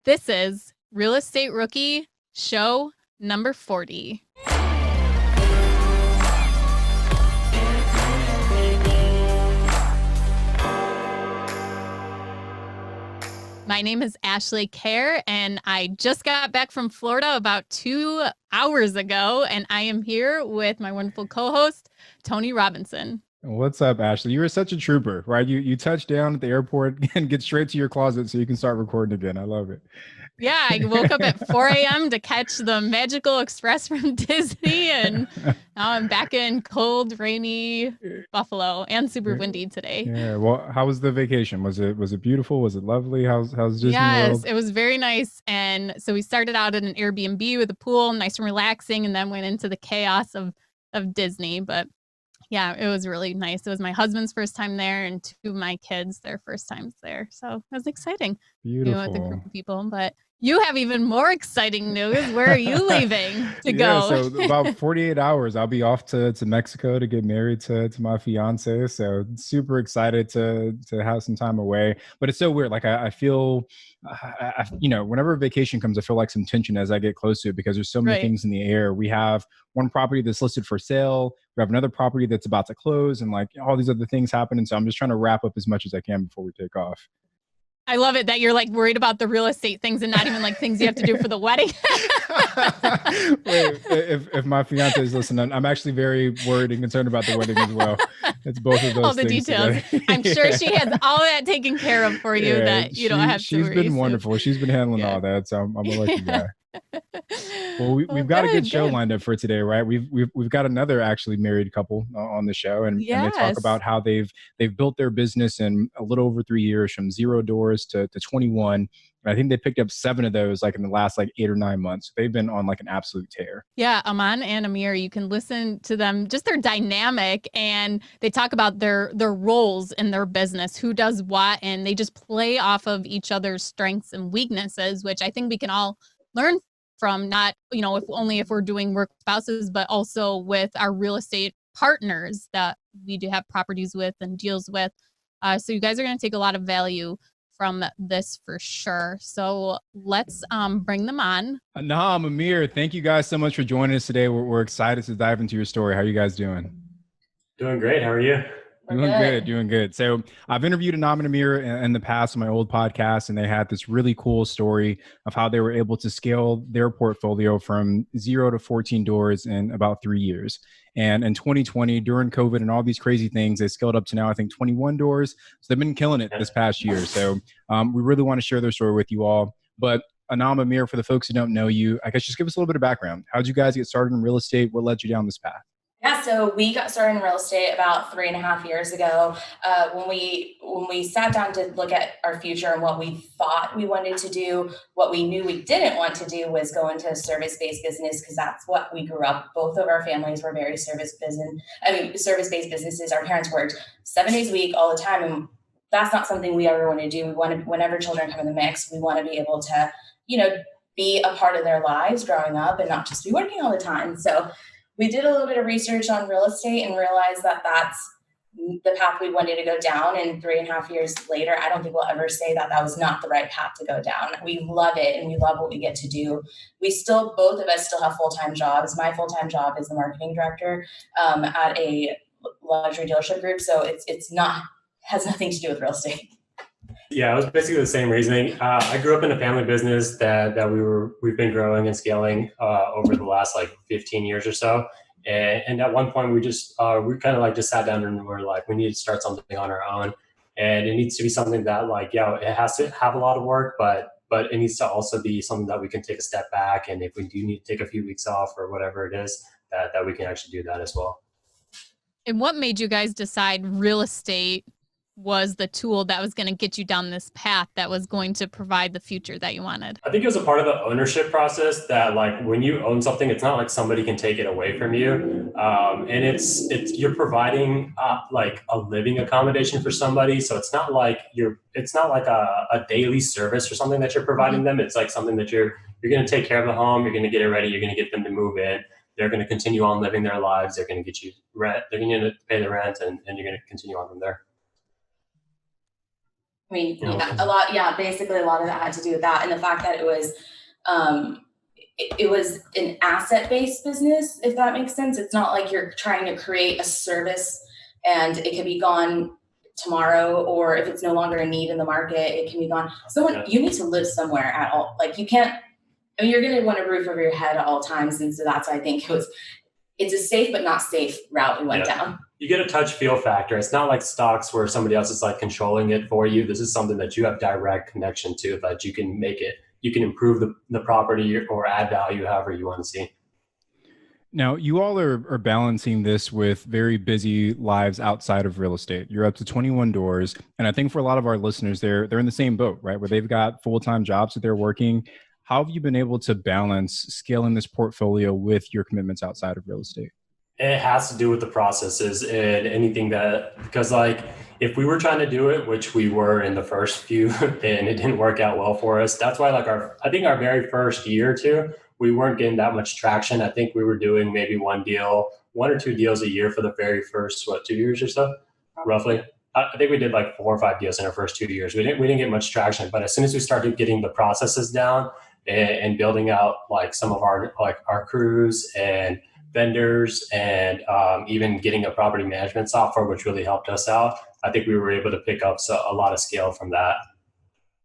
This is Real Estate Rookie show number 40. My name is Ashley Kerr, and I just got back from Florida about 2 hours ago, and I am here with my wonderful co-host, Tony Robinson. What's up, Ashley? You were such a trooper, right? You touch down at the airport and get straight to your closet so you can start recording again. I love it. Yeah, I woke up at 4 a.m. to catch the Magical Express from Disney, and now I'm back in cold, rainy Buffalo and super windy today. Yeah. Well, how was the vacation? Was it beautiful? Was it lovely? How's Disney Yes, World? it was very nice. And so we started out at an Airbnb with a pool, nice and relaxing, and then went into the chaos of Disney. But yeah, it was really nice. It was my husband's first time there and two of my kids, their first times there. So it was exciting. Beautiful. With a group of people. But you have even more exciting news. Where are you leaving to go? So about 48 hours, I'll be off to Mexico to get married to my fiance. So super excited to have some time away. But it's so weird. Like I feel, whenever a vacation comes, I feel like some tension as I get close to it because there's so many things in the air. We have one property that's listed for sale. We have another property that's about to close, and like all these other things happen. And so I'm just trying to wrap up as much as I can before we take off. I love it that you're like worried about the real estate things and not even like things you have to do for the wedding. Wait, if my fiance is listening, I'm actually very worried and concerned about the wedding as well. It's both of those all the things details. I'm sure she has all that taken care of for you that you don't have to worry. She's been wonderful. She's been handling all that. So I'm a lucky guy. Well, we've got a good show lined up for today, right? We've got another actually married couple on the show, and they talk about how they've built their business in a little over 3 years, from 0 doors to 21. And I think they picked up 7 of those like in the last 8 or 9 months. They've been on like an absolute tear. Yeah, Anam and Aamir, you can listen to them, just their dynamic, and they talk about their roles in their business, who does what, and they just play off of each other's strengths and weaknesses, which I think we can all learn from, not, if we're doing work with spouses, but also with our real estate partners that we do have properties with and deals with. So you guys are going to take a lot of value from this for sure. So let's bring them on. Anam, Aamir, thank you guys so much for joining us today. We're excited to dive into your story. How are you guys doing? Doing great. How are you? Doing good. So I've interviewed Anam and Aamir in the past on my old podcast, and they had this really cool story of how they were able to scale their portfolio from 0 to 14 doors in about 3 years. And in 2020, during COVID and all these crazy things, they scaled up to now, I think, 21 doors. So they've been killing it this past year. So we really want to share their story with you all. But Anam, Aamir, for the folks who don't know you, I guess just give us a little bit of background. How did you guys get started in real estate? What led you down this path? Yeah, so we got started in real estate about 3.5 years ago. When we sat down to look at our future and what we thought we wanted to do, what we knew we didn't want to do was go into a service-based business, because that's what we grew up. Both of our families were very service-based businesses. Our parents worked 7 days a week all the time, and that's not something we ever want to do. We want to, whenever children come in the mix, we want to be able to, be a part of their lives growing up and not just be working all the time. So we did a little bit of research on real estate and realized that that's the path we wanted to go down. And 3.5 years later, I don't think we'll ever say that was not the right path to go down. We love it, and we love what we get to do. Both of us still have full-time jobs. My full-time job is the marketing director at a luxury dealership group. So has nothing to do with real estate. Yeah, it was basically the same reasoning. I grew up in a family business that we've been growing and scaling over the last 15 years or so. And at one point we kind of just sat down and we're like, we need to start something on our own. And it needs to be something that it has to have a lot of work, but it needs to also be something that we can take a step back. And if we do need to take a few weeks off or whatever it is, that we can actually do that as well. And what made you guys decide real estate was the tool that was going to get you down this path that was going to provide the future that you wanted? I think it was a part of the ownership process that when you own something, it's not like somebody can take it away from you. And it's you're providing a living accommodation for somebody. So it's not like a daily service or something that you're providing them. It's like something that you're going to take care of the home. You're going to get it ready. You're going to get them to move in. They're going to continue on living their lives. They're going to get you rent. They're going to pay the rent, and you're going to continue on from there. I mean, basically a lot of that had to do with that. And the fact that it was an asset-based business, if that makes sense. It's not like you're trying to create a service and it can be gone tomorrow, or if it's no longer a need in the market, it can be gone. You need to live somewhere at all. Like you can't, I mean, you're going to want a roof over your head at all times. And so that's why I think it's a safe but not safe route we went down. You get a touch feel factor. It's not like stocks where somebody else is like controlling it for you. This is something that you have direct connection to, that you can make it, you can improve the property or add value however you want to see. Now, you all are balancing this with very busy lives outside of real estate. You're up to 21 doors. And I think for a lot of our listeners, they're in the same boat, right? Where they've got full-time jobs that they're working. How have you been able to balance scaling this portfolio with your commitments outside of real estate? It has to do with the processes and anything because like if we were trying to do it, which we were in the first few and it didn't work out well for us, that's why like I think our very first year or two, we weren't getting that much traction. I think we were doing maybe one or two deals a year for the very first, 2 years or so, roughly. I think we did like 4 or 5 deals in our first 2 years. We didn't get much traction, but as soon as we started getting the processes down and building out like some of our crews and vendors and even getting a property management software, which really helped us out, I think we were able to pick up a lot of scale from that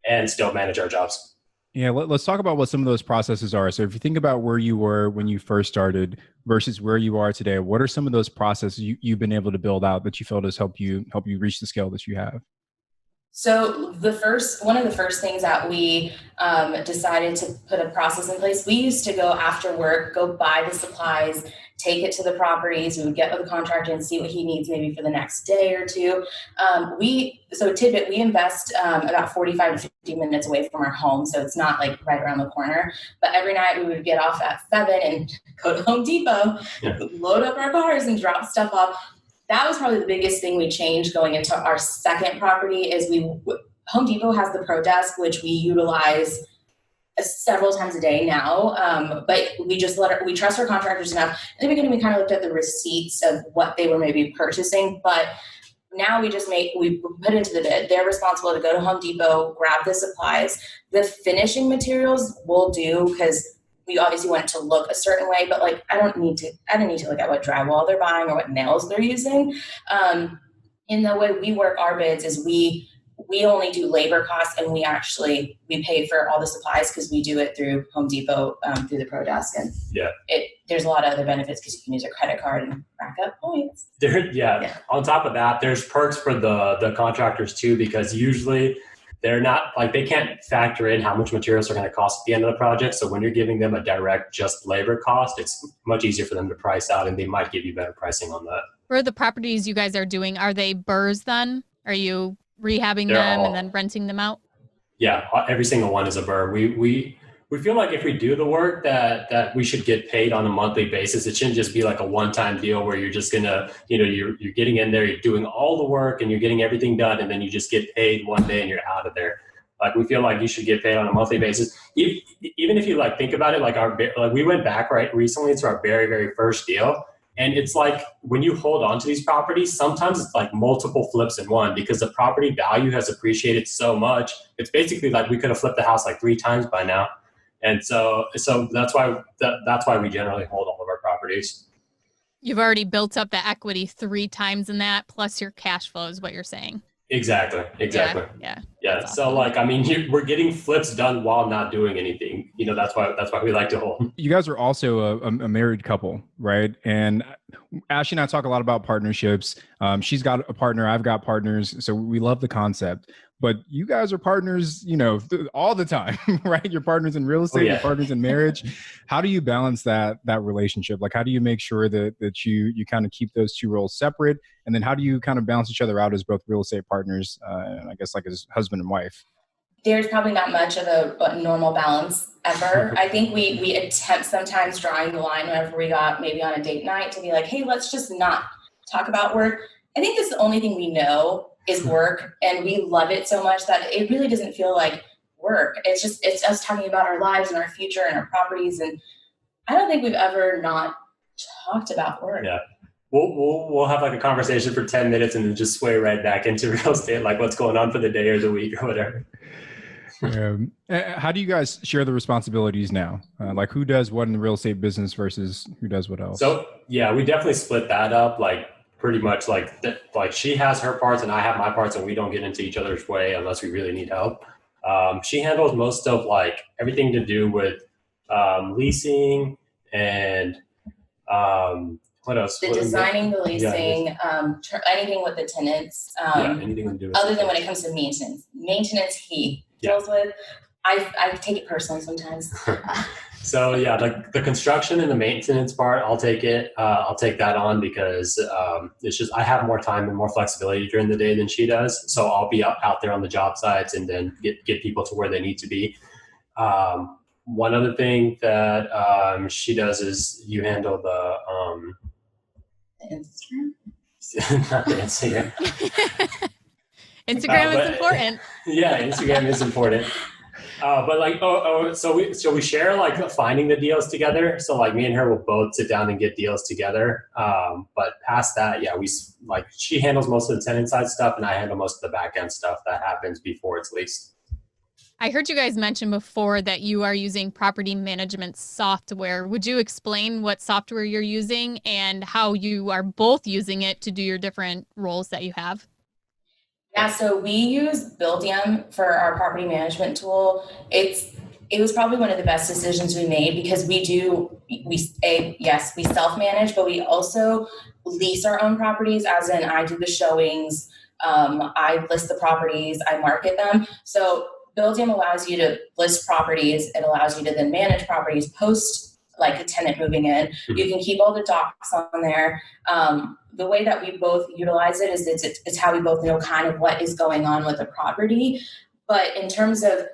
and still manage our jobs. Yeah, let's talk about what some of those processes are. So if you think about where you were when you first started versus where you are today, what are some of those processes you've been able to build out that you feel has helped you reach the scale that you have? So one of the first things that we decided to put a process in place, we used to go after work, go buy the supplies, take it to the properties. We would get with the contractor and see what he needs maybe for the next day or two. Tidbit, we invest about 45 to 50 minutes away from our home. So it's not like right around the corner, but every night we would get off at 7 and go to Home Depot, load up our cars and drop stuff off. That was probably the biggest thing we changed going into our second property is Home Depot has the Pro Desk, which we utilize several times a day now. But we just we trust our contractors enough. In the beginning, we kind of looked at the receipts of what they were maybe purchasing, but now we put into the bid. They're responsible to go to Home Depot, grab the supplies. The finishing materials we'll do because we obviously want it to look a certain way, but like I don't need to look at what drywall they're buying or what nails they're using. In the way we work our bids is we only do labor costs, and we pay for all the supplies because we do it through Home Depot through the Pro Desk, and there's a lot of other benefits because you can use a credit card and rack up points. On top of that, there's perks for the contractors too, because usually they're not like, they can't factor in how much materials are going to cost at the end of the project. So when you're giving them a direct just labor cost, it's much easier for them to price out, and they might give you better pricing on that. For the properties you guys are doing, are they BRRRRs then? Are you rehabbing them and then renting them out? Yeah, every single one is a BRRRR. We feel like if we do the work that we should get paid on a monthly basis. It shouldn't just be like a one-time deal where you're just gonna, you're getting in there, you're doing all the work and you're getting everything done, and then you just get paid one day and you're out of there. Like we feel like you should get paid on a monthly basis. Even if you like think about it, like we went back recently to our very, very first deal. And it's like when you hold on to these properties, sometimes it's like multiple flips in one because the property value has appreciated so much. It's basically like we could have flipped the house like 3 times by now. And so that's why we generally hold all of our properties. You've already built up the equity 3 times in that, plus your cash flow is what you're saying. Exactly. Yeah. So like, I mean, we're getting flips done while not doing anything. That's why we like to hold. You guys are also a married couple, right? And Ashley and I talk a lot about partnerships. She's got a partner, I've got partners. So we love the concept. But you guys are partners, all the time, right? You're partners in real estate, You're partners in marriage. How do you balance that relationship? Like, how do you make sure that you kind of keep those two roles separate? And then how do you kind of balance each other out as both real estate partners, and I guess like as husband and wife? There's probably not much of a normal balance ever. I think we attempt sometimes drawing the line whenever we got maybe on a date night to be like, hey, let's just not talk about work. I think that's the only thing we know is work, and we love it so much that it really doesn't feel like work. It's us talking about our lives and our future and our properties, and I don't think we've ever not talked about work. Yeah. we'll have like a conversation for 10 minutes and then just sway right back into real estate, like what's going on for the day or the week or whatever. How do you guys share the responsibilities now? Like who does what in the real estate business versus who does what else? So yeah, we definitely split that up. Like pretty much like she has her parts and I have my parts, and we don't get into each other's way unless we really need help. She handles most of like everything to do with leasing and what else? The designing, the leasing, anything with the tenants. Anything to do with other than when it comes to maintenance. Maintenance he deals with. I take it personally sometimes. So yeah, like the construction and the maintenance part, I'll take it. I'll take that on because it's just I have more time and more flexibility during the day than she does. So I'll be out there on the job sites and then get people to where they need to be. One other thing that she does is you handle the Instagram. not the Instagram. Instagram is important. Yeah, Instagram is important. But like, so we share like finding the deals together. So like me and her will both sit down and get deals together. But past that, yeah, we like she handles most of the tenant side stuff and I handle most of the back end stuff that happens before it's leased. I heard you guys mention before that you are using property management software. Would you explain what software you're using and how you are both using it to do your different roles that you have? Yeah, so we use BRRRR-ing for our property management tool. It was probably one of the best decisions we made because we self-manage, but we also lease our own properties, as in I do the showings, I list the properties, I market them. So BRRRR-ing allows you to list properties. It allows you to then manage properties post like a tenant moving in. You can keep all the docs on there. The way that we both utilize it is it's how we both know kind of what is going on with the property. But in terms of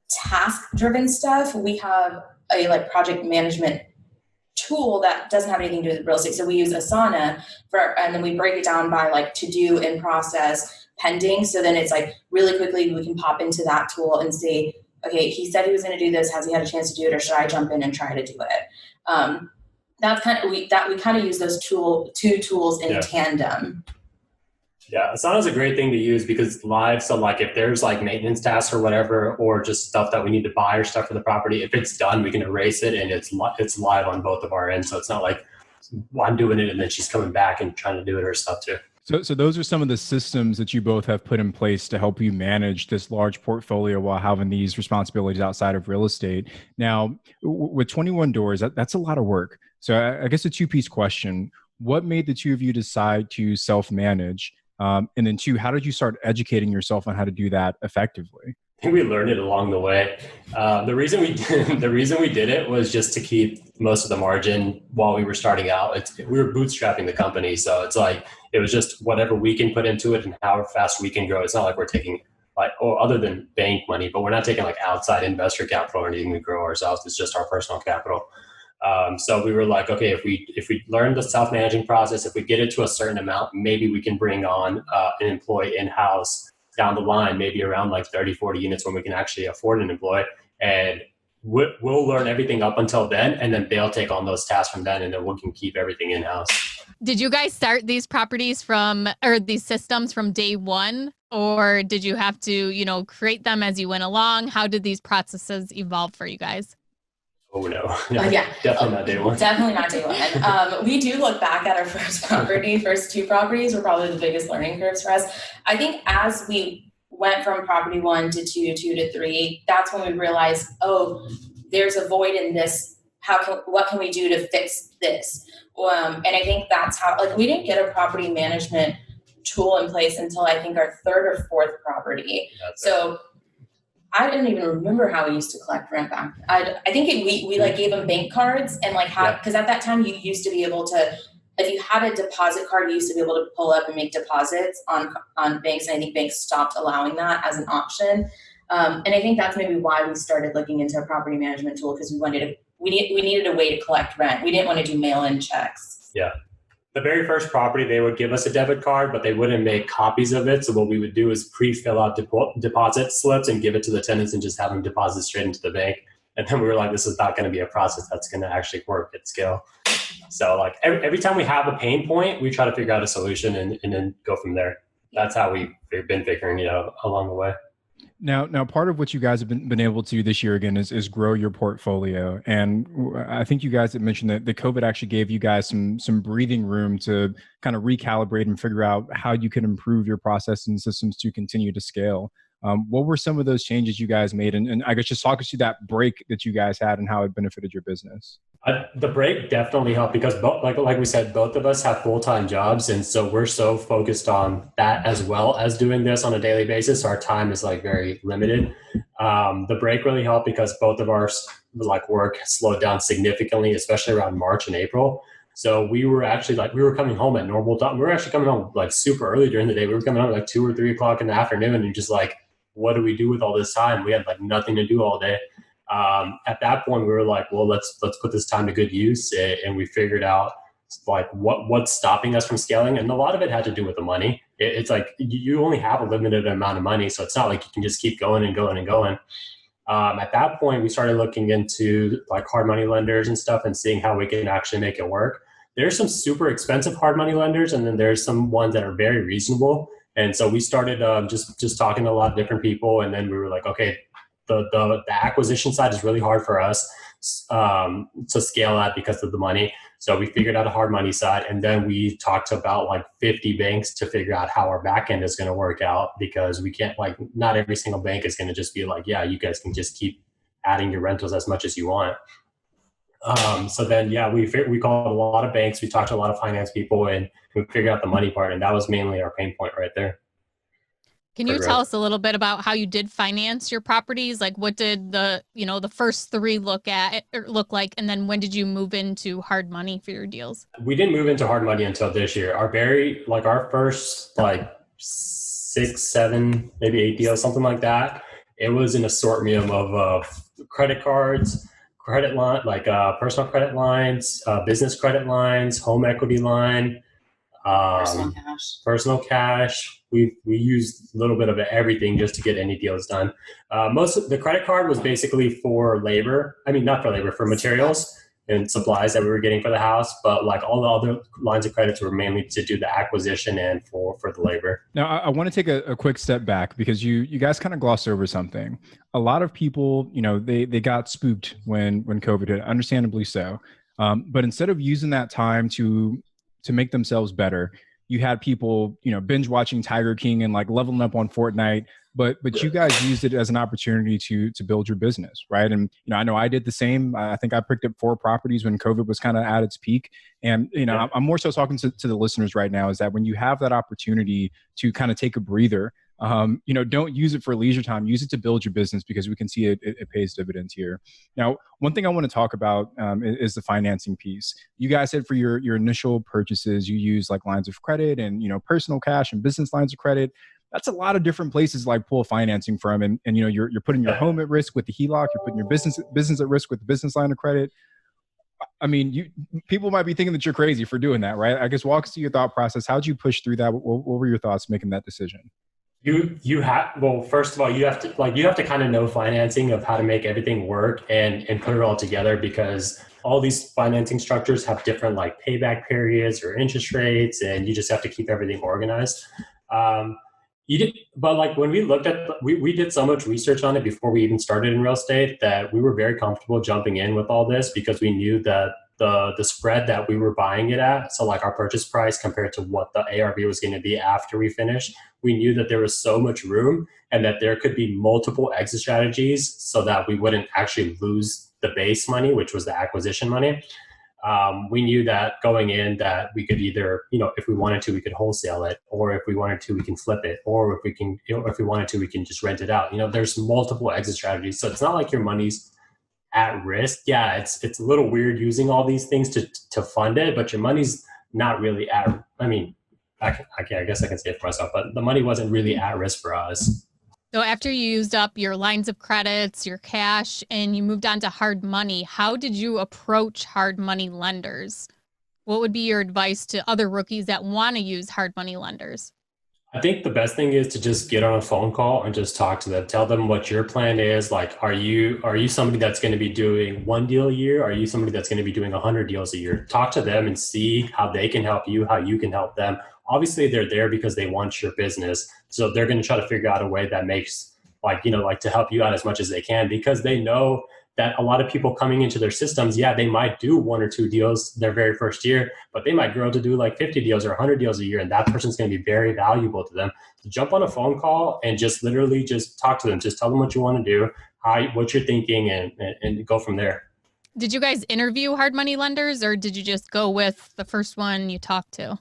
task-driven stuff, we have a like project management tool that doesn't have anything to do with real estate. So we use Asana and then we break it down by like to do, in process, pending. So then it's like really quickly we can pop into that tool and see, okay, he said he was going to do this. Has he had a chance to do it, or should I jump in and try to do it? That's kind of we kind of use those two tools in tandem. Yeah, Asana is a great thing to use because live. So like if there's like maintenance tasks or whatever, or just stuff that we need to buy or stuff for the property, if it's done, we can erase it and it's live on both of our ends. So it's not like I'm doing it and then she's coming back and trying to do it herself too. So those are some of the systems that you both have put in place to help you manage this large portfolio while having these responsibilities outside of real estate. Now, with 21 doors, that's a lot of work. So I guess a two-piece question. What made the two of you decide to self-manage? And then two, how did you start educating yourself on how to do that effectively? I think we learned it along the way. The reason we did it was just to keep most of the margin while we were starting out. We were bootstrapping the company. So it's like, it was just whatever we can put into it and how fast we can grow. It's not like we're taking other than bank money, but we're not taking like outside investor capital or anything to grow ourselves. It's just our personal capital. So we were like, okay, if we learn the self-managing process, if we get it to a certain amount, maybe we can bring on an employee in-house down the line, maybe around like 30, 40 units when we can actually afford an employee. And we'll learn everything up until then, and then they'll take on those tasks from then, and then we can keep everything in-house. Did you guys start these properties these systems from day one? Or did you have to, create them as you went along? How did these processes evolve for you guys? Oh no, definitely not day one. Definitely not day one. We do look back at our first two properties were probably the biggest learning curves for us. I think as we went from property 1 to 2 to 3, that's when we realized, oh, there's a void in this. What can we do to fix this? And I think that's how, we didn't get a property management tool in place until I think our third or fourth property. So I didn't even remember how we used to collect rent back. I think we gave them bank cards and because at that time you used to be able to, if you had a deposit card, you used to be able to pull up and make deposits on banks. And I think banks stopped allowing that as an option. And I think that's maybe why we started looking into a property management tool, because we needed a way to collect rent. We didn't want to do mail-in checks. Yeah. The very first property, they would give us a debit card, but they wouldn't make copies of it. So what we would do is pre-fill out deposit slips and give it to the tenants and just have them deposit straight into the bank. And then we were like, this is not going to be a process that's going to actually work at scale. So like every time we have a pain point, we try to figure out a solution and then go from there. That's how we've been figuring it out along the way. Now, part of what you guys have been able to this year again is grow your portfolio, and I think you guys had mentioned that the COVID actually gave you guys some breathing room to kind of recalibrate and figure out how you could improve your process and systems to continue to scale. What were some of those changes you guys made, and I guess just talk us through that break that you guys had and how it benefited your business. The break definitely helped because like we said, both of us have full-time jobs. And so we're so focused on that as well as doing this on a daily basis. Our time is like very limited. The break really helped because both of our like work slowed down significantly, especially around March and April. So we were actually we were coming home at normal time. We were actually coming home like super early during the day. We were coming home at like 2 or 3 o'clock in the afternoon and just like, what do we do with all this time? We had like nothing to do all day. At that point, we were like, well, let's put this time to good use, and we figured out like what's stopping us from scaling, and a lot of it had to do with the money. It's like you only have a limited amount of money, so it's not like you can just keep going and going and going. At that point, we started looking into like hard money lenders and stuff, and seeing how we can actually make it work. There's some super expensive hard money lenders, and then there's some ones that are very reasonable. And so we started just talking to a lot of different people, and then we were like, okay. The acquisition side is really hard for us to scale at because of the money. So we figured out a hard money side, and then we talked to about like 50 banks to figure out how our back end is going to work out, because we can't, like, not every single bank is going to just be like, yeah, you guys can just keep adding your rentals as much as you want. So then, yeah, we called a lot of banks, we talked to a lot of finance people, and we figured out the money part, and that was mainly our pain point right there. Can you tell us a little bit about how you did finance your properties? Like, what did the first 3 look like? And then when did you move into hard money for your deals? We didn't move into hard money until this year. Our first like 6, 7, maybe 8 deals, something like that. It was an assortment of credit cards, credit line, like personal credit lines, business credit lines, home equity line, personal cash. We used a little bit of everything just to get any deals done. Most of the credit card was basically for labor. I mean, not for labor, for materials and supplies that we were getting for the house. But like all the other lines of credits were mainly to do the acquisition and for the labor. Now, I want to take a quick step back, because you guys kind of glossed over something. A lot of people, they got spooked when COVID hit, understandably so. But instead of using that time to make themselves better, you had people, binge watching Tiger King and like leveling up on Fortnite, but you guys used it as an opportunity to build your business, right? And I know I did the same. I think I picked up 4 properties when COVID was kind of at its peak. And I'm more so talking to the listeners right now, is that when you have that opportunity to kind of take a breather, don't use it for leisure time. Use it to build your business, because we can see it pays dividends here. Now, one thing I want to talk about is the financing piece. You guys said for your initial purchases, you use like lines of credit and personal cash and business lines of credit. That's a lot of different places like pull financing from, and you're putting your home at risk with the HELOC. You're putting your business at risk with the business line of credit. I mean, people might be thinking that you're crazy for doing that, right? I guess walk us through your thought process. How'd you push through that? What were your thoughts making that decision? First of all, you have to kind of know financing, of how to make everything work and put it all together, because all these financing structures have different like payback periods or interest rates, and you just have to keep everything organized. But like when we looked at, we did so much research on it before we even started in real estate, that we were very comfortable jumping in with all this, because we knew that the spread that we were buying it at, so like our purchase price compared to what the ARV was going to be after we finished, we knew that there was so much room, and that there could be multiple exit strategies, so that we wouldn't actually lose the base money, which was the acquisition money. We knew that going in, that we could either, if we wanted to, we could wholesale it, or if we wanted to, we can flip it, or if we wanted to, we can just rent it out. There's multiple exit strategies, so it's not like your money's at risk. Yeah, it's a little weird using all these things to fund it, but your money's not really at. I mean, I guess I can say it for myself, but the money wasn't really at risk for us. So after you used up your lines of credits, your cash, and you moved on to hard money, how did you approach hard money lenders? What would be your advice to other rookies that want to use hard money lenders? I think the best thing is to just get on a phone call and just talk to them. Tell them what your plan is. Like, are you somebody that's going to be doing one deal a year? Are you somebody that's going to be doing 100 deals a year? Talk to them and see how they can help you, how you can help them. Obviously, they're there because they want your business, so they're going to try to figure out a way that makes like to help you out as much as they can, because they know that a lot of people coming into their systems, yeah, they might do one or two deals their very first year, but they might grow to do like 50 deals or 100 deals a year, and that person's going to be very valuable to them. So jump on a phone call and just literally just talk to them. Just tell them what you want to do, what you're thinking, and go from there. Did you guys interview hard money lenders, or did you just go with the first one you talked to?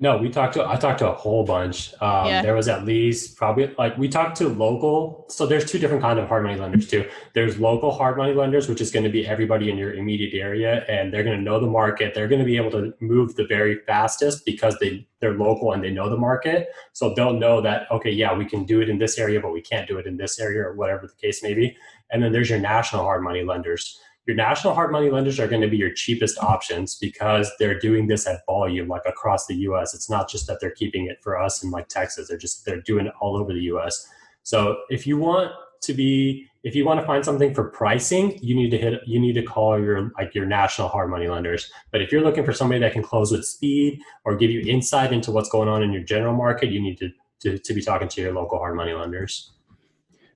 No, I talked to a whole bunch. Yeah. There was at least probably we talked to local. So there's two different kinds of hard money lenders too. There's local hard money lenders, which is going to be everybody in your immediate area, and they're going to know the market. They're going to be able to move the very fastest because they're local and they know the market. So they'll know that, okay, yeah, we can do it in this area, but we can't do it in this area, or whatever the case may be. And then there's your national hard money lenders. Your national hard money lenders are going to be your cheapest options because they're doing this at volume, like across the US. It's not just that they're keeping it for us in like Texas. They're doing it all over the US. So if you want to find something for pricing, you need to call your national hard money lenders. But if you're looking for somebody that can close with speed or give you insight into what's going on in your general market, you need to be talking to your local hard money lenders.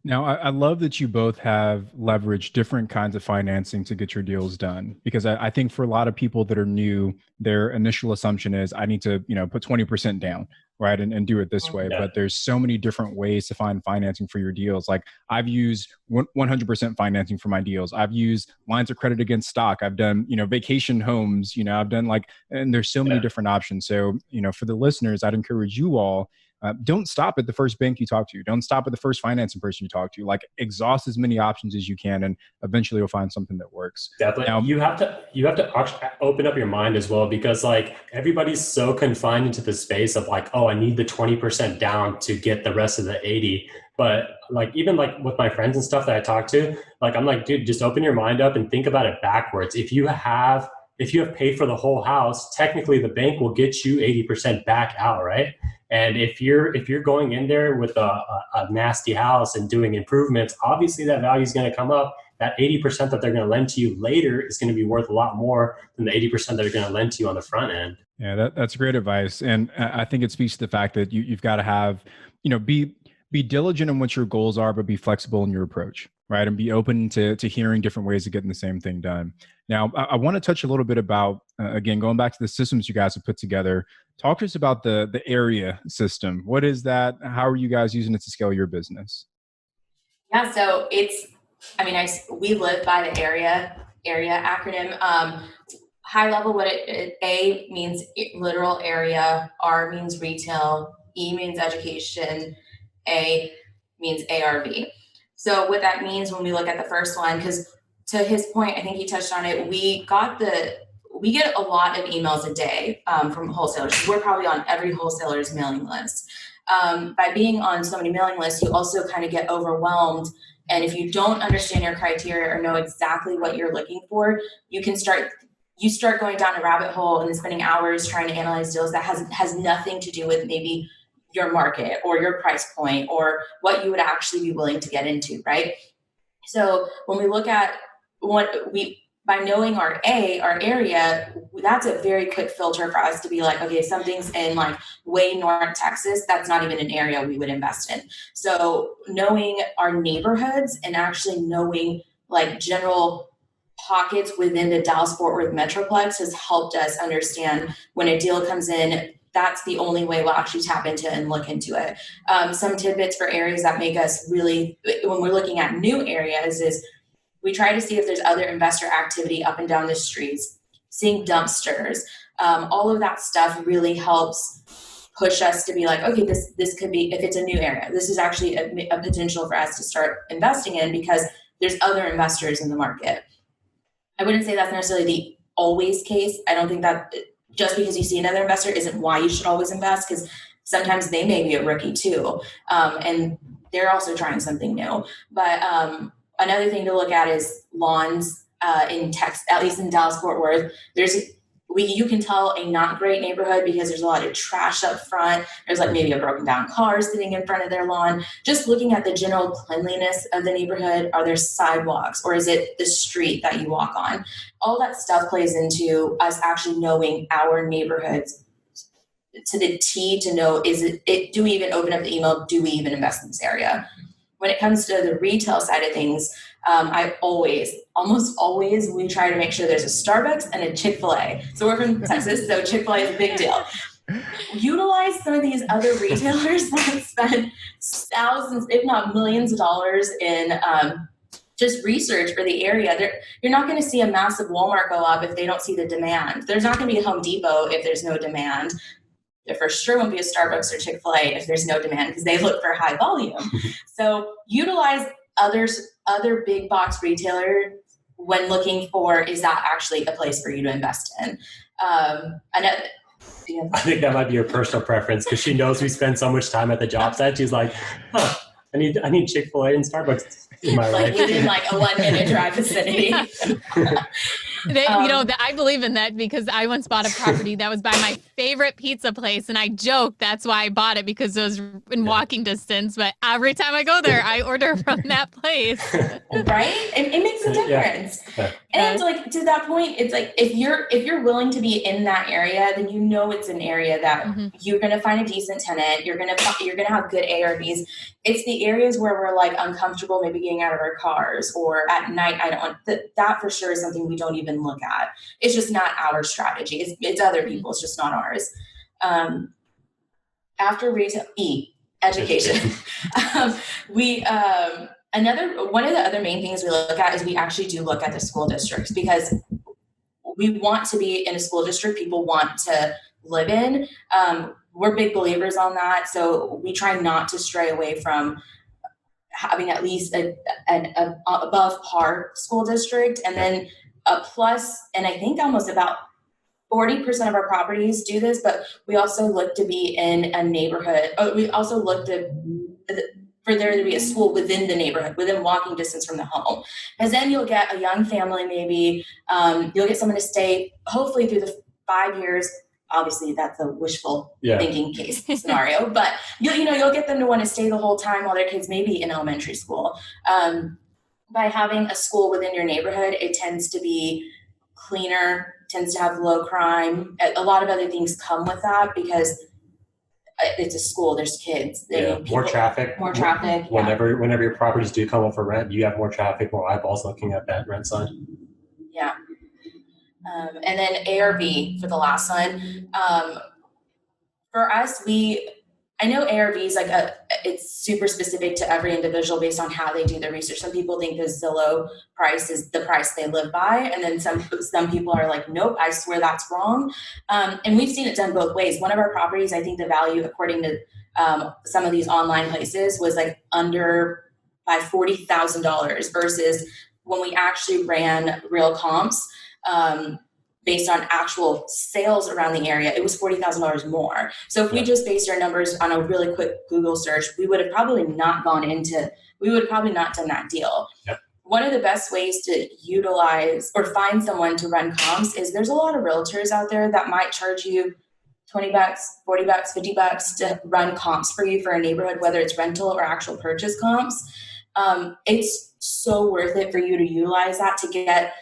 Now, I love that you both have leveraged different kinds of financing to get your deals done, because I think for a lot of people that are new, their initial assumption is I need to, put 20% down, right? And do it this way. Yeah. But there's so many different ways to find financing for your deals. Like I've used 100% financing for my deals. I've used lines of credit against stock. I've done, vacation homes, I've done and there's so many different options. So, for the listeners, I'd encourage you all, don't stop at the first bank you talk to. Don't stop at the first financing person you talk to. Exhaust as many options as you can, and eventually you'll find something that works. Definitely. Now, you have to open up your mind as well, because everybody's so confined into the space of I need the 20% down to get the rest of the 80. But even with my friends and stuff that I talk to, I'm like, dude, just open your mind up and think about it backwards. If you have paid for the whole house, technically the bank will get you 80% back out, right? And if you're going in there with a nasty house and doing improvements, obviously that value is going to come up. That 80% that they're going to lend to you later is going to be worth a lot more than the 80% that they're going to lend to you on the front end. Yeah, that's great advice. And I think it speaks to the fact that you've got to have, be diligent in what your goals are, but be flexible in your approach, right? And be open to hearing different ways of getting the same thing done. Now, I want to touch a little bit about, again, going back to the systems you guys have put together. Talk to us about the A.R.E.A system. What is that? How are you guys using it to scale your business? Yeah, so we live by the A.R.E.A acronym. High level, what A means literal area, R means retail, E means education, A means ARV. So what that means when we look at the first one, because to his point, I think he touched on it, we get a lot of emails a day from wholesalers. We're probably on every wholesaler's mailing list. By being on so many mailing lists, you also kind of get overwhelmed. And if you don't understand your criteria or know exactly what you're looking for, you start going down a rabbit hole and spending hours trying to analyze deals that has nothing to do with maybe your market or your price point or what you would actually be willing to get into, right? So when we look at by knowing our area, that's a very quick filter for us to be like, okay, something's in way north Texas, that's not even an area we would invest in. So knowing our neighborhoods and actually knowing general pockets within the Dallas-Fort Worth Metroplex has helped us understand when a deal comes in, that's the only way we'll actually tap into and look into it. Some tidbits for areas that make us really, when we're looking at new areas, is we try to see if there's other investor activity up and down the streets, seeing dumpsters. All of that stuff really helps push us to be like, okay, this could be, if it's a new area, this is actually a potential for us to start investing in because there's other investors in the market. I wouldn't say that's necessarily the always case. I don't think that just because you see another investor isn't why you should always invest, because sometimes they may be a rookie too. And they're also trying something new. But another thing to look at is lawns in Texas, at least in Dallas-Fort Worth. you can tell a not great neighborhood because there's a lot of trash up front. There's like maybe a broken down car sitting in front of their lawn. Just looking at the general cleanliness of the neighborhood. Are there sidewalks, or is it the street that you walk on? All that stuff plays into us actually knowing our neighborhoods to the T, to know, do we even open up the email? Do we even invest in this area? When it comes to the retail side of things, almost always, we try to make sure there's a Starbucks and a Chick-fil-A. So we're from Texas, so Chick-fil-A is a big deal. Utilize some of these other retailers that spend thousands, if not millions of dollars in just research for the area. You're not going to see a massive Walmart go up if they don't see the demand. There's not going to be a Home Depot if there's no demand. There for sure won't be a Starbucks or Chick-fil-A if there's no demand, because they look for high volume. So utilize other big box retailers when looking for, is that actually a place for you to invest in? I think that might be your personal preference, because she knows we spend so much time at the job site. She's like, I need Chick-fil-A and Starbucks in my life. Within like a 1 minute drive vicinity. I believe in that, because I once bought a property that was by my favorite pizza place, and I joke that's why I bought it, because it was in walking distance. But every time I go there, I order from that place. Right? It makes a difference. Yeah. And like, to that point, it's like, if you're willing to be in that area, then you know it's an area that you're going to find a decent tenant. You're going to have good A.R.E.s. It's the areas where we're like uncomfortable, maybe getting out of our cars, or at night. I don't want that for sure is something we don't even look at. It's just not our strategy. It's other people's, just not ours. After retail, education. One of the other main things we look at is we actually do look at the school districts, because we want to be in a school district people want to live in. We're big believers on that. So we try not to stray away from having at least an above par school district, and then a plus. And I think almost about 40% of our properties do this, but we also look to be in a neighborhood. We also look for there to be a school within the neighborhood, within walking distance from the home. Because then you'll get a young family, maybe you'll get someone to stay hopefully through the 5 years. Obviously, that's a wishful thinking case scenario, but you'll get them to want to stay the whole time while their kids may be in elementary school. By having a school within your neighborhood, it tends to be cleaner, tends to have low crime. A lot of other things come with that, because it's a school, there's kids. More traffic. Whenever your properties do come up for rent, you have more traffic, more eyeballs looking at that rent side. Yeah. And then A.R.E.A for the last one. For us, I know A.R.E.A is it's super specific to every individual based on how they do their research. Some people think the Zillow price is the price they live by. And then some people are like, nope, I swear that's wrong. And we've seen it done both ways. One of our properties, I think the value, according to some of these online places, was like under by $40,000, versus when we actually ran real comps, based on actual sales around the area, it was $40,000 more. So if we just based our numbers on a really quick Google search, we would have probably not done that deal. Yep. One of the best ways to utilize or find someone to run comps is there's a lot of realtors out there that might charge you $20, $40, $50 to run comps for you for a neighborhood, whether it's rental or actual purchase comps. It's so worth it for you to utilize that to get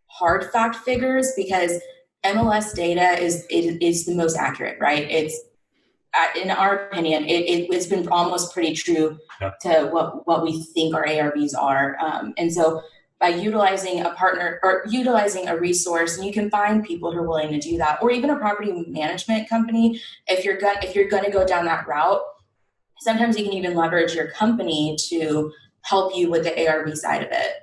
hard fact figures, because MLS data is the most accurate, right? It's, in our opinion, it's been almost pretty true to what we think our A.R.E.s are. And so by utilizing a partner or utilizing a resource, and you can find people who are willing to do that, or even a property management company, if you're going to go down that route, sometimes you can even leverage your company to help you with the A.R.E side of it.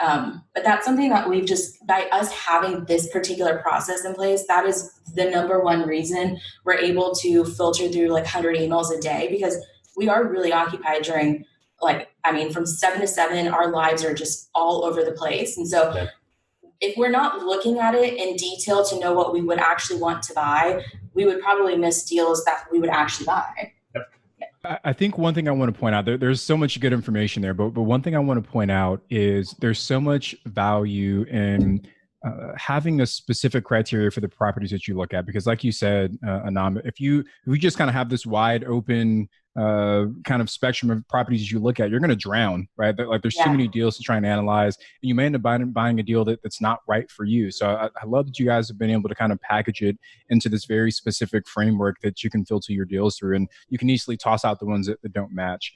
But that's something that we've just, by us having this particular process in place, that is the number one reason we're able to filter through like 100 emails a day, because we are really occupied during from 7 to 7, our lives are just all over the place. And so if we're not looking at it in detail to know what we would actually want to buy, we would probably miss deals that we would actually buy. I think one thing I want to point out, there's so much good information there, but one thing I want to point out is there's so much value in having a specific criteria for the properties that you look at, because like you said, Anam, if you just kind of have this wide open kind of spectrum of properties you look at, you're going to drown, right? Like there's too many deals to try and analyze, and you may end up buying a deal that's not right for you. So I love that you guys have been able to kind of package it into this very specific framework that you can filter your deals through, and you can easily toss out the ones that don't match.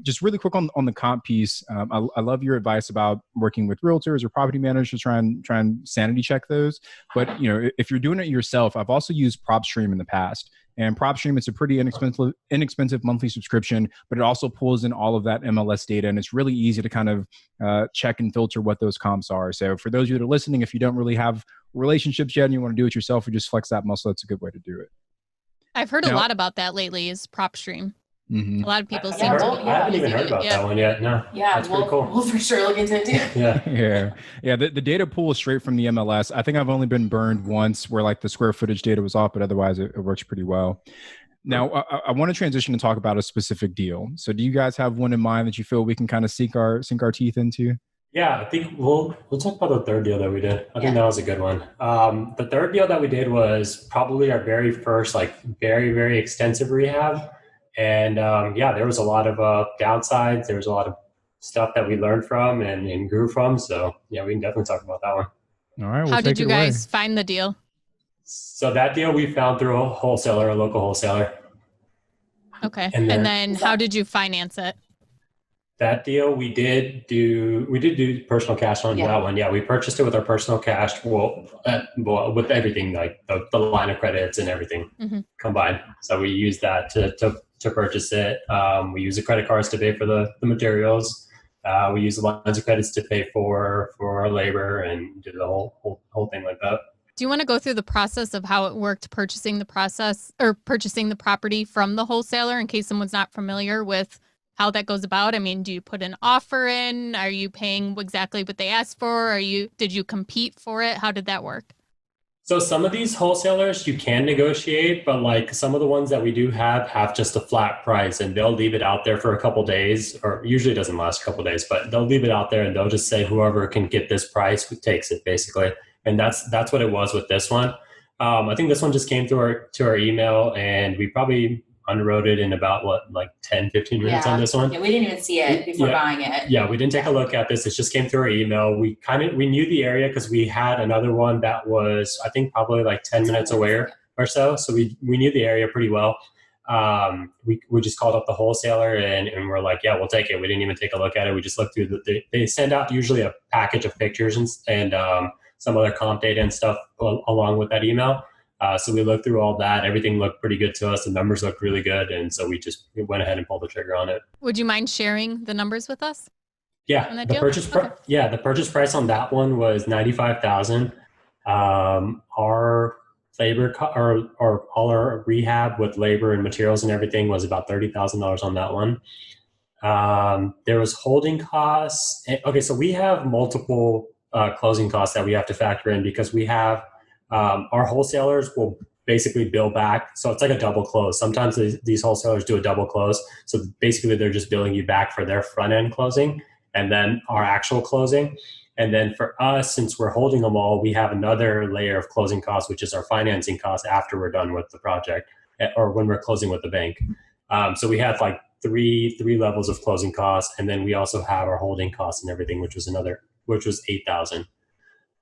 Just really quick on the comp piece, I love your advice about working with realtors or property managers to try and sanity check those. But if you're doing it yourself, I've also used PropStream in the past. And PropStream, it's a pretty inexpensive monthly subscription, but it also pulls in all of that MLS data, and it's really easy to kind of check and filter what those comps are. So for those of you that are listening, if you don't really have relationships yet and you want to do it yourself or just flex that muscle, that's a good way to do it. I've heard a lot about that lately, is PropStream. Mm-hmm. A lot of people seem to. I haven't even heard about that one yet. No. Yeah, that's pretty cool. We'll for sure look into it too. Yeah. The data pool is straight from the MLS. I think I've only been burned once where like the square footage data was off, but otherwise it works pretty well. Now, I want to transition and talk about a specific deal. So do you guys have one in mind that you feel we can kind of sink our teeth into? Yeah, I think we'll talk about the third deal that we did. I think that was a good one. The third deal that we did was probably our very first, like very, very extensive rehab. And there was a lot of downsides. There was a lot of stuff that we learned from and grew from. So yeah, we can definitely talk about that one. All right. How did you guys find the deal? So that deal we found through a local wholesaler. Okay. And then how did you finance it? That deal we did do personal cash on that one. Yeah, we purchased it with our personal cash. Well, with everything, like the line of credits and everything combined. So we used that to purchase it. We use the credit cards to pay for the materials. We use the lines of credits to pay for our labor and do the whole thing like that. Do you want to go through the process of how it worked purchasing the property from the wholesaler in case someone's not familiar with how that goes about? I mean, do you put an offer in? Are you paying exactly what they asked for? Did you compete for it? How did that work? So some of these wholesalers you can negotiate, but like some of the ones that we do have just a flat price, and they'll leave it out there for a couple days, or usually it doesn't last a couple days, but they'll leave it out there and they'll just say whoever can get this price takes it basically. And that's what it was with this one. I think this one just came to our email, and we probably underwrote it in about 10, 15 minutes on this one. Yeah, we didn't even see it before buying it. Yeah, we didn't take a look at this. It just came through our email. We knew the area because we had another one that was, I think, probably like 10 minutes away or so. So we knew the area pretty well. We just called up the wholesaler and we're like, yeah, we'll take it. We didn't even take a look at it. We just looked through they send out usually a package of pictures and some other comp data and stuff along with that email. So we looked through all that. Everything looked pretty good to us. The numbers looked really good. And so we went ahead and pulled the trigger on it. Would you mind sharing the numbers with us? Yeah. The purchase price on that one was $95,000. Our labor or all our rehab with labor and materials and everything was about $30,000 on that one. There was holding costs. Okay. So we have multiple closing costs that we have to factor in because we have, our wholesalers will basically bill back. So it's like a double close. Sometimes these wholesalers do a double close. So basically they're just billing you back for their front end closing and then our actual closing. And then for us, since we're holding them all, we have another layer of closing costs, which is our financing costs after we're done with the project or when we're closing with the bank. So we have like three levels of closing costs. And then we also have our holding costs and everything, which was $8,000.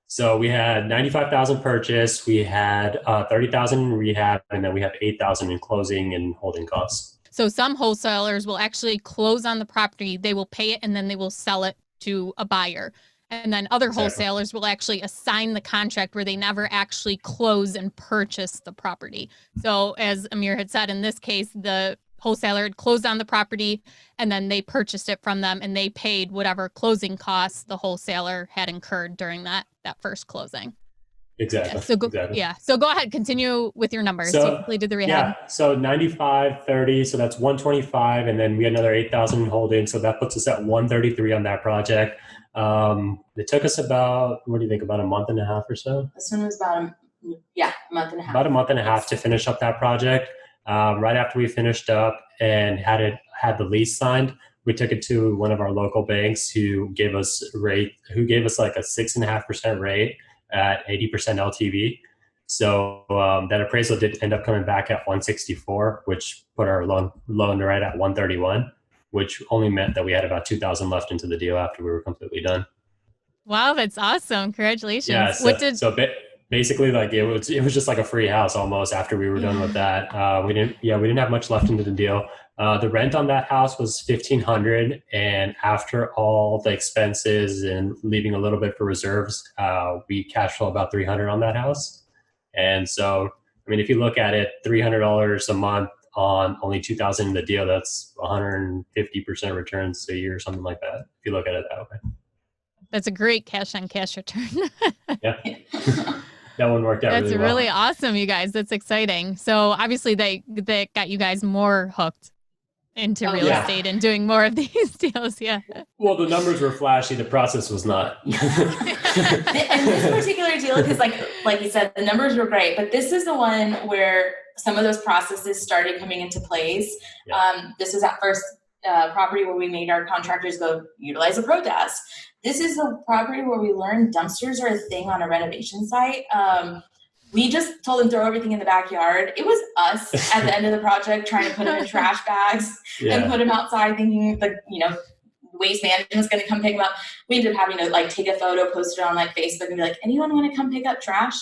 So we had $95,000 purchase, we had $30,000 in rehab, and then we have $8,000 in closing and holding costs. So some wholesalers will actually close on the property, they will pay it, and then they will sell it to a buyer. And then other wholesalers will actually assign the contract where they never actually close and purchase the property. So as Aamir had said, in this case, the wholesaler had closed on the property and then they purchased it from them and they paid whatever closing costs the wholesaler had incurred during that first closing. Exactly. So go ahead, continue with your numbers. So you completed the rehab. Yeah. So 95, 30. So that's 125. And then we had another 8,000 in holding. So that puts us at 133 on that project. It took us about, what do you think, about a month and a half or so? This one was about a month and a half. About a month and a half to finish up that project. Right after we finished up and had the lease signed, we took it to one of our local banks who gave us like a 6.5% rate. at 80% LTV. So that appraisal did end up coming back at 164, which put our loan right at 131, which only meant that we had about 2,000 left into the deal after we were completely done. Wow, that's awesome. Congratulations. Yeah, basically, like it was just like a free house almost after we were done with that. We didn't have much left into the deal. The rent on that house was $1,500, and after all the expenses and leaving a little bit for reserves, we cash flow about $300 on that house. And so, I mean, if you look at it, $300 a month on only 2,000 in the deal, that's 150% returns a year or something like that. If you look at it that way. That's a great cash on cash return. Yeah. That one worked out That's really well. really awesome, you guys. That's exciting. So obviously they got you guys more hooked into real estate and doing more of these deals. Yeah. Well, the numbers were flashy. The process was not. And this particular deal, because like you said, the numbers were great, but this is the one where some of those processes started coming into place. Yeah. This was at first property where we made our contractors go utilize a pro desk. This is a property where we learned dumpsters are a thing on a renovation site. We just told them throw everything in the backyard. It was us at the end of the project trying to put them in trash bags and put them outside, thinking waste management was going to come pick them up. We ended up having to like take a photo, post it on like Facebook, and be like, "Anyone want to come pick up trash?"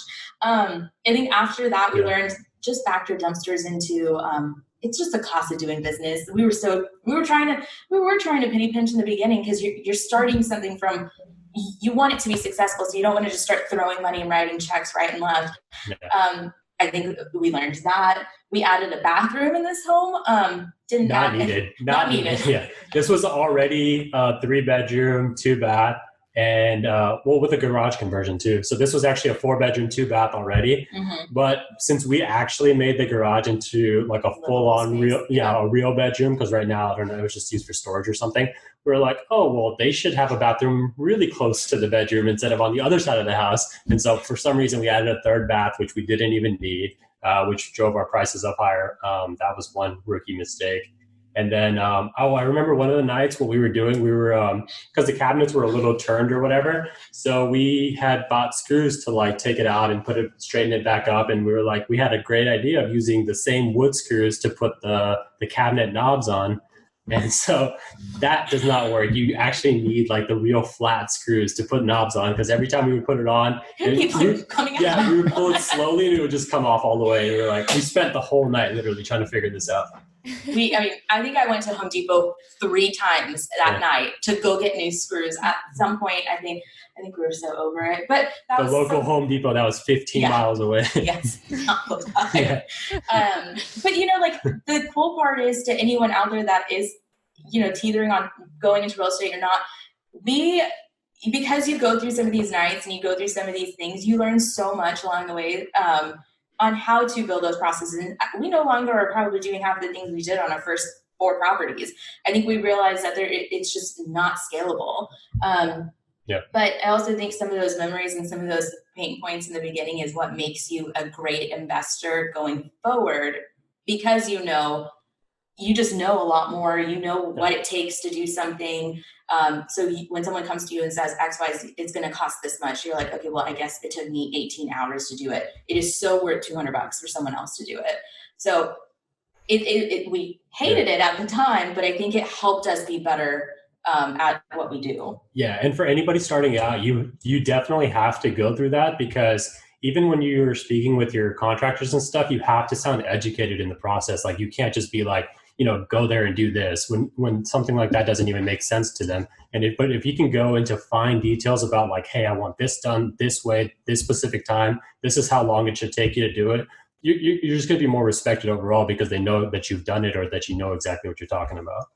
I think after that we learned just factor dumpsters into. It's just the cost of doing business. We were trying to penny pinch in the beginning because you're starting something from. You want it to be successful, so you don't want to just start throwing money and writing checks right and left. Yeah. I think we learned that. We added a bathroom in this home. Not needed. Yeah, this was already a 3-bedroom, 2-bath, and with a garage conversion too. So this was actually a 4-bedroom, 2-bath already. Mm-hmm. But since we actually made the garage into like a full-on real bedroom, because right now I don't know, it was just used for storage or something. We were like, oh, well, they should have a bathroom really close to the bedroom instead of on the other side of the house. And so for some reason, we added a 3rd bath, which we didn't even need, which drove our prices up higher. That was one rookie mistake. And then, I remember one of the nights what we were doing, we were, because the cabinets were a little turned or whatever. So we had bought screws to like take it out and straighten it back up. And we were like, we had a great idea of using the same wood screws to put the cabinet knobs on. And so that does not work. You actually need like the real flat screws to put knobs on, because every time we would put it on, we would pull it slowly and it would just come off all the way. And we were like, we spent the whole night literally trying to figure this out. I think I went to Home Depot 3 times that night to go get new screws. At some point, I think we were so over it. But that was local Home Depot that was 15 miles away. Yes, not close by. But like the cool part is, to anyone out there that is, teetering on going into real estate or not, because you go through some of these nights and you go through some of these things, you learn so much along the way. On how to build those processes. And we no longer are probably doing half of the things we did on our first 4 properties. I think we realized that it's just not scalable. But I also think some of those memories and some of those pain points in the beginning is what makes you a great investor going forward, because you just know a lot more. You know what it takes to do something. So when someone comes to you and says X, Y, Z, it's going to cost this much, you're like, okay, well, I guess it took me 18 hours to do it. It is so worth $200 for someone else to do it. So we hated it at the time, but I think it helped us be better at what we do. Yeah, and for anybody starting out, you definitely have to go through that, because even when you're speaking with your contractors and stuff, you have to sound educated in the process. Like, you can't just be like, go there and do this when something like that doesn't even make sense to them. But if you can go into fine details about like, hey, I want this done this way, this specific time, this is how long it should take you to do it, you're just going to be more respected overall, because they know that you've done it or that you know exactly what you're talking about.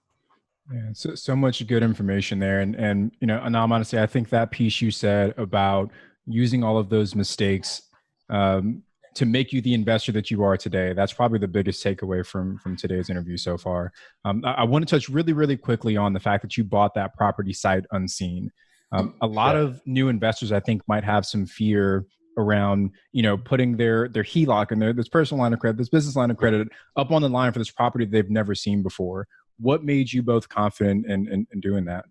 Yeah, so much good information there. And Anam, honestly, I think that piece you said about using all of those mistakes to make you the investor that you are today, that's probably the biggest takeaway from today's interview so far. I want to touch really, really quickly on the fact that you bought that property sight unseen. A lot of new investors, I think, might have some fear around, putting their HELOC and this personal line of credit, this business line of credit up on the line for this property they've never seen before. What made you both confident in doing that?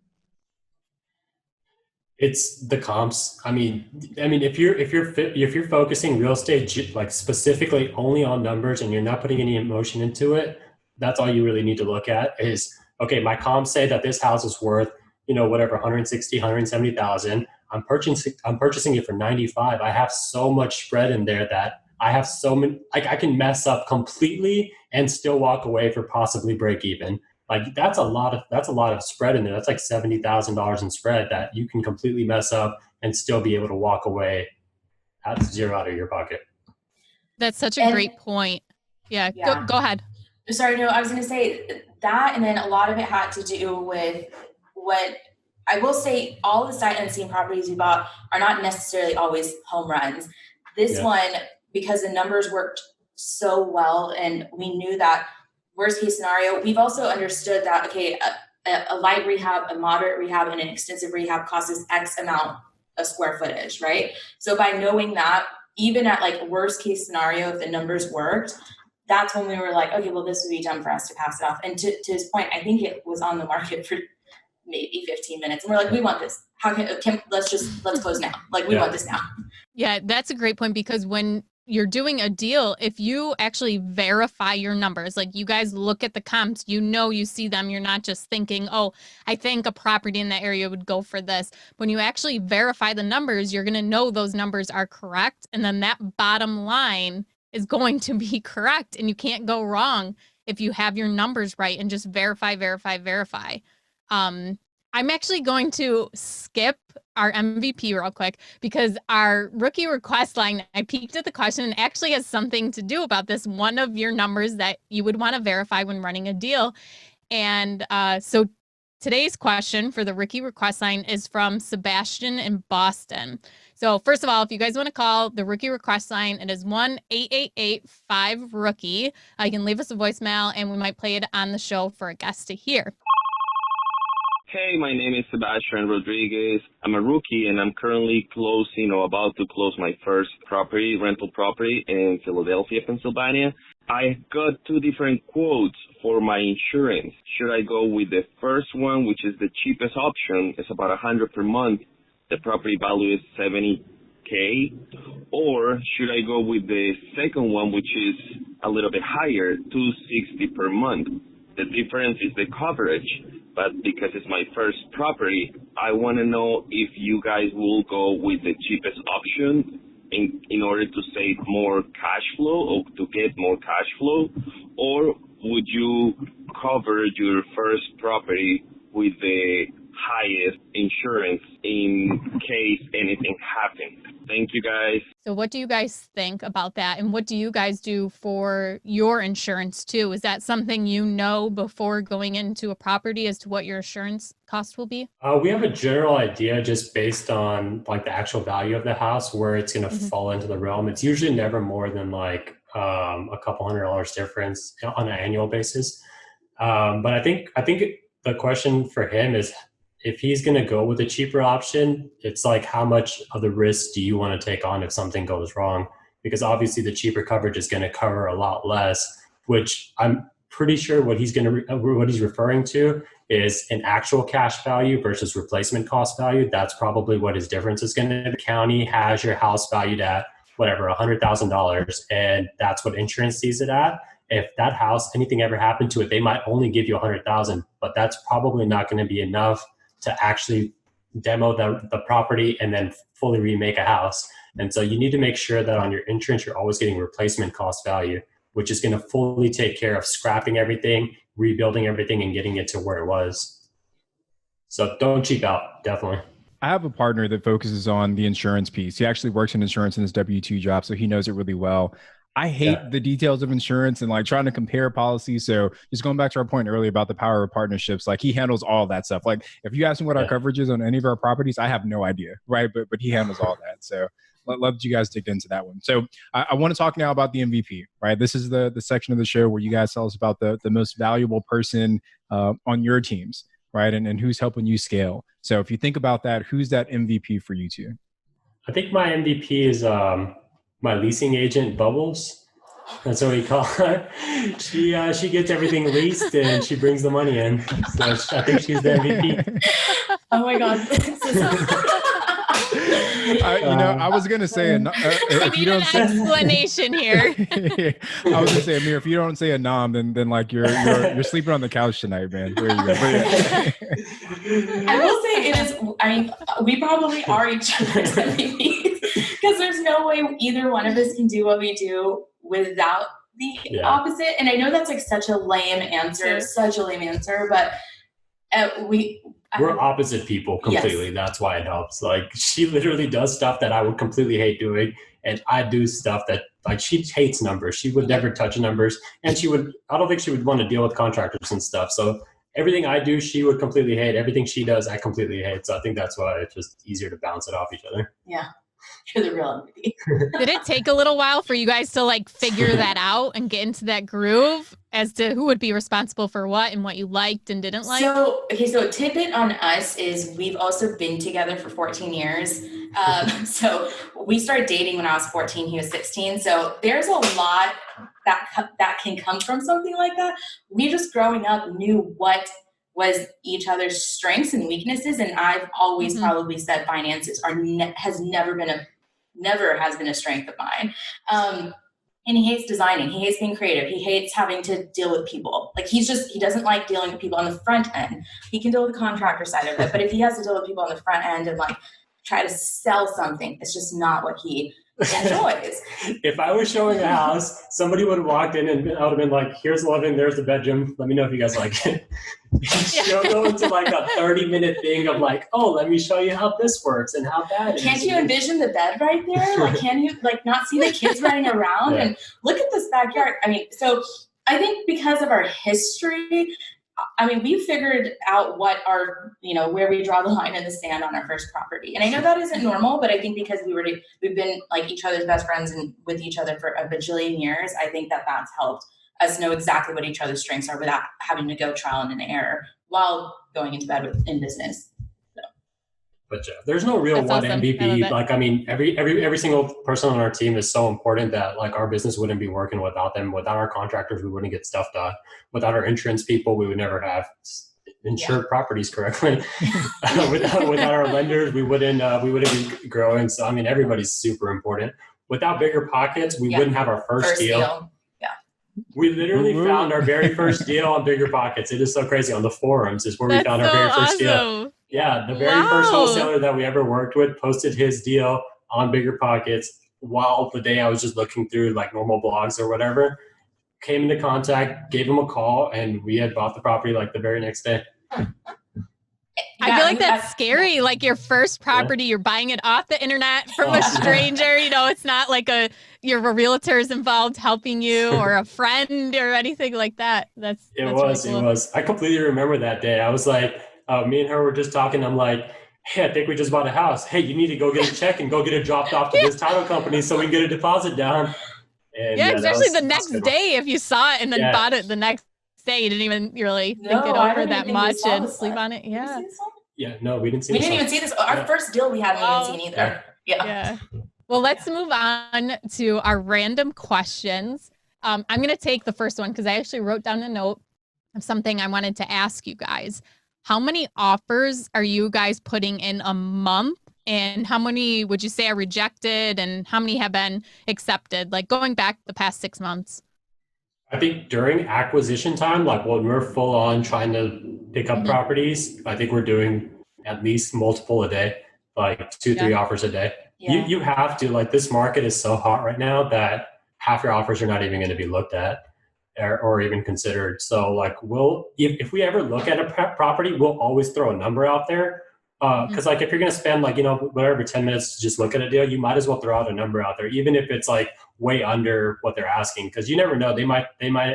It's the comps. If you're focusing real estate like specifically only on numbers and you're not putting any emotion into it, that's all you really need to look at is, okay, my comps say that this house is worth, whatever, 160, 170,000. I'm purchasing it for 95. I have so much spread in there that I have so many, like I can mess up completely and still walk away for possibly break even. Like that's a lot of spread in there. That's like $70,000 in spread that you can completely mess up and still be able to walk away at zero out of your pocket. That's such a great point. Yeah. Go ahead. Sorry, no, I was going to say that, and then a lot of it had to do with what I will say. All the sight unseen properties we bought are not necessarily always home runs. This one, because the numbers worked so well, and we knew that worst case scenario, we've also understood that, okay, a light rehab, a moderate rehab, and an extensive rehab costs us X amount of square footage, right? So by knowing that, even at like worst case scenario, if the numbers worked, that's when we were like, okay, well, this would be done for us to pass it off. And to his point, I think it was on the market for maybe 15 minutes. And we're like, we want this. Let's close now. Like, we want this now. Yeah, that's a great point, because when you're doing a deal, if you actually verify your numbers, like you guys look at the comps, you see them, you're not just thinking, oh, I think a property in that area would go for this. When you actually verify the numbers, you're going to know those numbers are correct. And then that bottom line is going to be correct. And you can't go wrong if you have your numbers right and just verify. I'm actually going to skip our MVP real quick, because our rookie request line, I peeked at the question, and actually has something to do about this. One of your numbers that you would want to verify when running a deal. And so today's question for the rookie request line is from Sebastian in Boston. So first of all, if you guys want to call the rookie request line, it is 1-888-5-ROOKIE. You can leave us a voicemail and we might play it on the show for a guest to hear. Hey, my name is Sebastian Rodriguez. I'm a rookie, and I'm currently about to close my first rental property in Philadelphia, Pennsylvania. I got two different quotes for my insurance. Should I go with the first one, which is the cheapest option? It's about $100 per month. The property value is $70K. Or should I go with the second one, which is a little bit higher, $260 per month? The difference is the coverage. But because it's my first property, I want to know if you guys will go with the cheapest option in order to save more cash flow or to get more cash flow, or would you cover your first property with the highest insurance in case anything happens? Thank you, guys. So what do you guys think about that? And what do you guys do for your insurance too? Is that something you know before going into a property as to what your insurance cost will be? We have a general idea just based on like the actual value of the house, where it's going to fall into the realm. It's usually never more than like a couple $100 difference on an annual basis. But I think the question for him is, if he's going to go with a cheaper option, it's like, how much of the risk do you want to take on if something goes wrong? Because obviously the cheaper coverage is going to cover a lot less, which I'm pretty sure what he's referring to is an actual cash value versus replacement cost value. That's probably what his difference is going to be. The county has your house valued at whatever, $100,000, and that's what insurance sees it at. If that house, anything ever happened to it, they might only give you $100,000, but that's probably not going to be enough to actually demo the property and then fully remake a house. And so you need to make sure that on your insurance, you're always getting replacement cost value, which is going to fully take care of scrapping everything, rebuilding everything, and getting it to where it was. So don't cheap out, definitely. I have a partner that focuses on the insurance piece. He actually works in insurance in his W-2 job, so he knows it really well. I hate the details of insurance and like trying to compare policies. So just going back to our point earlier about the power of partnerships, like he handles all that stuff. Like if you ask him what our coverage is on any of our properties, I have no idea, right? But he handles all that. So I'd love you guys dig into that one. So I want to talk now about the MVP, right? This is the section of the show where you guys tell us about the most valuable person on your teams, right? And who's helping you scale. So if you think about that, who's that MVP for you two? I think my MVP is my leasing agent, Bubbles. That's what we call her. She gets everything leased and she brings the money in. So I think she's the MVP. Oh my God. I was gonna say, if you don't say explanation here. I was gonna say, Aamir, if you don't say Anam, then like you're sleeping on the couch tonight, man. There you go. I will say it is. I mean, we probably are each other's MVPs because there's no way either one of us can do what we do without the opposite. And I know that's like such a lame answer, but we're opposite people completely. Yes. That's why it helps. Like, she literally does stuff that I would completely hate doing, and I do stuff that, like, she hates numbers. She would never touch numbers, and I don't think she would want to deal with contractors and stuff. So everything I do, she would completely hate. Everything she does, I completely hate. So I think that's why it's just easier to bounce it off each other. Yeah. You're the real MVP. Did it take a little while for you guys to like figure that out and get into that groove as to who would be responsible for what and what you liked and didn't like? So a tidbit on us is we've also been together for 14 years. So we started dating when I was 14, he was 16. So there's a lot that can come from something like that. We just growing up knew what was each other's strengths and weaknesses. And I've always probably said finances has never been a strength of mine. And he hates designing. He hates being creative. He hates having to deal with people. Like he doesn't like dealing with people on the front end. He can deal with the contractor side of it. But if he has to deal with people on the front end and like try to sell something, it's just not what he enjoys. If I was showing a house, somebody would have walked in and I would have been like, here's the living, there's the bedroom. Let me know if you guys like it. She'll go into like a 30-minute thing of like, oh, let me show you how this works and how bad it is. Can't you envision the bed right there? Like, can you like not see the kids running around and look at this backyard? I mean, so I think because of our history, I mean, we figured out what our, where we draw the line in the sand on our first property. And I know that isn't normal, but I think because we've been like each other's best friends and with each other for a bajillion years, I think that's helped us know exactly what each other's strengths are without having to go trial and error while going into bed in business. But there's no real one MVP. Like, I mean, every single person on our team is so important that like our business wouldn't be working without them. Without our contractors, we wouldn't get stuff done. Without our insurance people, we would never have insured properties correctly. without our lenders, we wouldn't be growing. So I mean, everybody's super important. Without BiggerPockets, we wouldn't have our first deal. Yeah. We literally found our very first deal on BiggerPockets. It is so crazy. On the forums is where we found our very first deal. Yeah, the very first wholesaler that we ever worked with posted his deal on BiggerPockets while the day I was just looking through like normal blogs or whatever. Came into contact, gave him a call, and we had bought the property like the very next day. I feel like that's scary. Like your first property, you're buying it off the internet from a stranger. It's not like a realtor is involved helping you or a friend or anything like that. It was. I completely remember that day. I was like, me and her were just talking. I'm like, hey, I think we just bought a house. Hey, you need to go get a check and go get it dropped off to this title company so we can get a deposit down. And, especially the next day if you saw it and then bought it the next day. You didn't even really think it over that much and sleep on it. Yeah. Yeah, no, we didn't see this. We didn't even see this. Our first deal we hadn't even seen either. Yeah. Well, let's move on to our random questions. I'm going to take the first one because I actually wrote down a note of something I wanted to ask you guys. How many offers are you guys putting in a month? And how many would you say are rejected? And how many have been accepted? Like going back the past 6 months? I think during acquisition time, like when we're full on trying to pick up properties, I think we're doing at least multiple a day, like 2-3 offers a day. Yeah. You have to, like, this market is so hot right now that half your offers are not even going to be looked at or even considered. So like if we ever look at a property, we'll always throw a number out there. Cause like if you're going to spend like, whatever, 10 minutes to just look at a deal, you might as well throw out a number out there, even if it's like way under what they're asking. Cause you never know. They might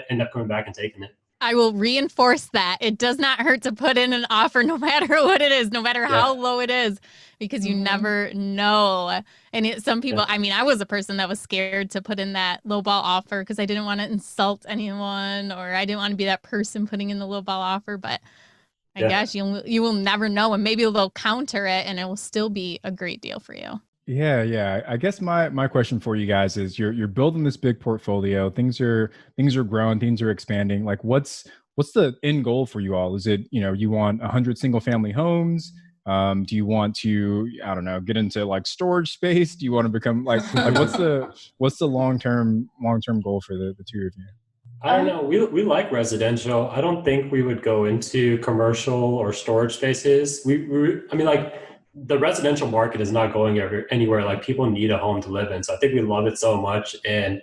end up coming back and taking it. I will reinforce that. It does not hurt to put in an offer no matter what it is, no matter how low it is, because you never know. And some people, I mean, I was a person that was scared to put in that lowball offer because I didn't want to insult anyone or I didn't want to be that person putting in the lowball offer. But I guess you will never know. And maybe they'll counter it and it will still be a great deal for you. Yeah. I guess my question for you guys is you're building this big portfolio. Things are growing, things are expanding. Like what's the end goal for you all? Is it, you want 100 single family homes? Do you want to, I don't know, get into like storage space? Do you want to become like what's the long-term goal for the two of you? I don't know. We like residential. I don't think we would go into commercial or storage spaces. I mean, like the residential market is not going anywhere. Like people need a home to live in. So I think we love it so much. And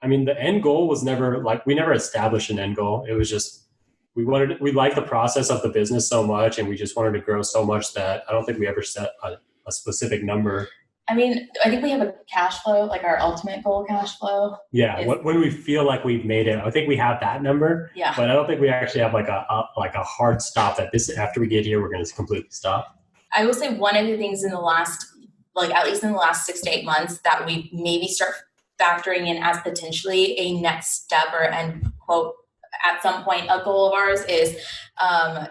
I mean, the end goal was never like, we never established an end goal. It was just, we liked the process of the business so much, and we just wanted to grow so much that I don't think we ever set a specific number. I mean, I think we have a cash flow, like our ultimate goal cash flow. Yeah, when we feel like we've made it, I think we have that number. Yeah. But I don't think we actually have like a hard stop that this, after we get here, we're going to completely stop. I will say one of the things in the last, like at least in the last 6 to 8 months, that we maybe start factoring in as potentially a next step or end quote at some point a goal of ours is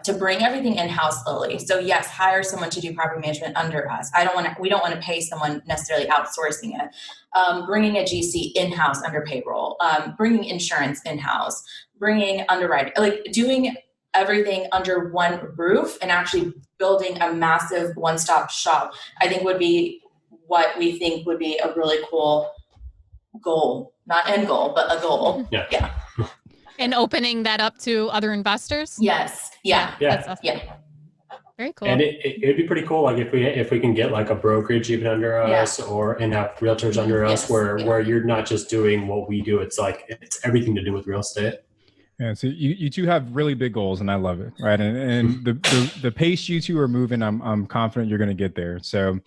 to bring everything in-house slowly. So yes, hire someone to do property management under us. We don't want to pay someone necessarily outsourcing it. Bringing a GC in-house under payroll, bringing insurance in-house, bringing underwriting, like doing everything under one roof and actually building a massive one-stop shop, I think would be what we think would be a really cool goal, not end goal, but a goal. Yeah. And opening that up to other investors? Yes. Yeah. Yeah. Awesome. Yeah. Very cool. And it'd be pretty cool, like if we can get like a brokerage even under us, and have realtors under us, where you're not just doing what we do. It's like it's everything to do with real estate. Yeah, so you two have really big goals, and I love it, right? And the pace you two are moving, I'm confident you're going to get there. So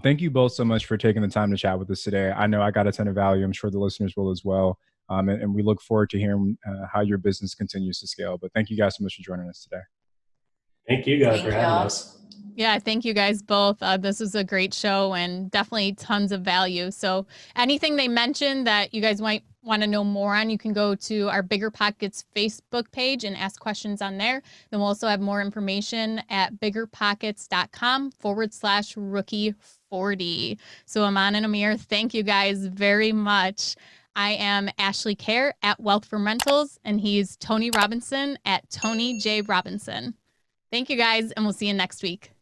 thank you both so much for taking the time to chat with us today. I know I got a ton of value. I'm sure the listeners will as well. And we look forward to hearing how your business continues to scale. But thank you guys so much for joining us today. Thank you guys for having us. Yeah, thank you guys both. This was a great show and definitely tons of value. So anything they mentioned that you guys might want to know more on, you can go to our BiggerPockets Facebook page and ask questions on there. Then we'll also have more information at BiggerPockets.com/rookie40. So Aman and Aamir, thank you guys very much. I am Ashley Kerr at Wealth from Rentals, and he's Tony Robinson at Tony J. Robinson. Thank you guys, and we'll see you next week.